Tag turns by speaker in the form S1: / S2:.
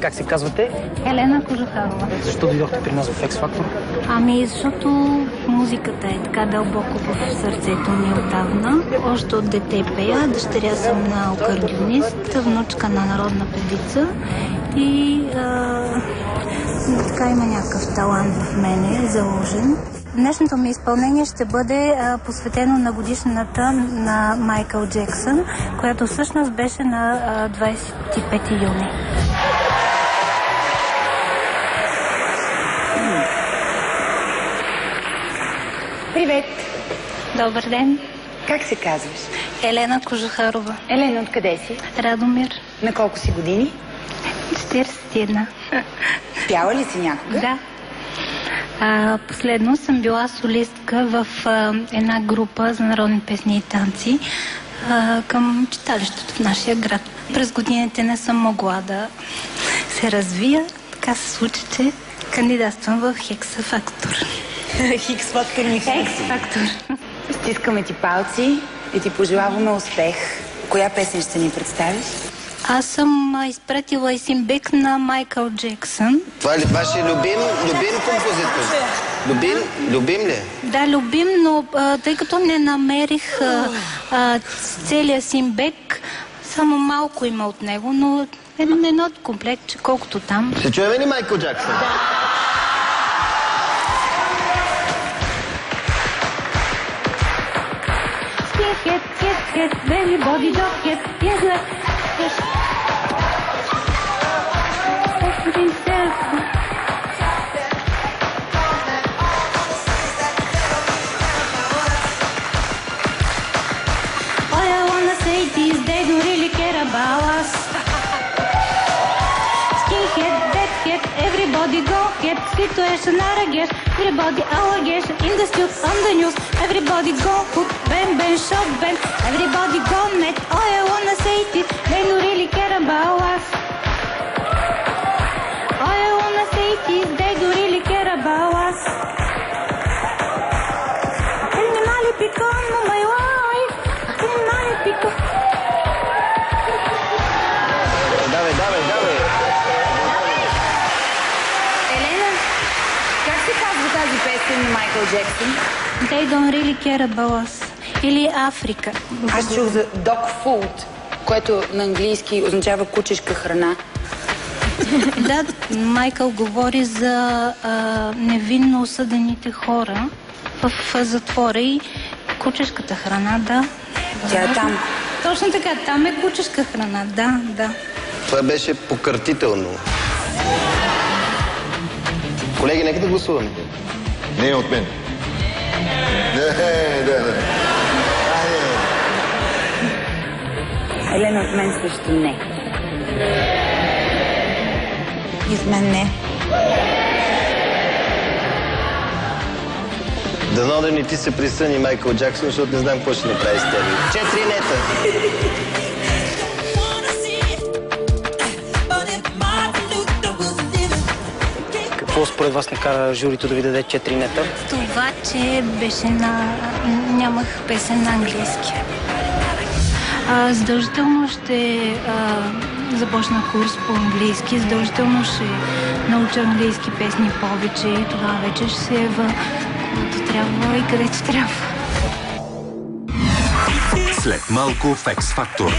S1: Как се казвате?
S2: Елена Кожухарова.
S1: Защо дойдохте при нас в X Factor?
S2: Ами, защото музиката е така дълбоко в сърцето ми отдавна. Още от дете пея, дъщеря съм на акордеонист, внучка на народна певица и така има някакъв талант в мене, заложен. Днешното ми изпълнение ще бъде посветено на годишнината на Майкъл Джексън, която всъщност беше на 25 юни.
S3: Привет!
S2: Добър ден!
S3: Как се казваш?
S2: Елена Кожухарова.
S3: Елена, откъде си?
S2: Радомир.
S3: На колко си години?
S2: 41.
S3: Пяла ли си някога?
S2: Да. Последно съм била солистка в една група за народни песни и танци към читалището в нашия град. През годините не съм могла да се развия. Така се случи, че кандидатствам в Хикс Фактор.
S3: Хикс Фактор ми
S2: Хикс Фактор.
S3: Стискаме ти палци и ти пожелаваме успех. Коя песен ще ни представиш?
S2: Аз съм изпратила и симбек на Майкъл Джексън.
S4: Това е ли вашия любим композитор? Любим ли?
S2: Да, любим, но тъй като не намерих целия симбек, само малко има от него, но едно от комплект, колкото там.
S4: Ще чуем ли Майкъл Джексън?
S2: Да. Get, everybody don't get, yes, yes. All I wanna say is they don't really care about us. Skinhead, deadhead, everybody go get situation out of guess. Everybody allegation in the street, on the news. Everybody go hook, bang, bang, shot, bang. Everybody go net. All I wanna say is they don't really care about us. All I wanna say is they don't really care about us. Tell me Mali become my wife. Tell me Mali become.
S4: Давай.
S3: Елена, как се казва тази песен на Майкъл Джексън?
S2: They don't really care about us. Или Африка.
S3: Аз чух за dog food, което на английски означава кучешка храна.
S2: Да, Майкъл говори за невинно осъдените хора в затвора и кучешката храна, да.
S3: Тя е там.
S2: Точно така, там е кучешка храна, да.
S4: Това беше покъртително. Колеги, нека да гласуваме.
S5: Не е от мен. Да.
S3: Елена, от мен също не. И с мен не.
S4: Дано да не ти се присъни Майкъл Джексън, защото не знам какво ще направи с тебе. 4 лета!
S1: Какво според вас накара журито да ви даде 4 нета?
S2: Това, че беше нямах песен на английски. Задължително ще започна курс по английски, задължително ще науча английски песни повече и тогава вече ще се ева когато трябва и където трябва.
S6: След малко в X Factor.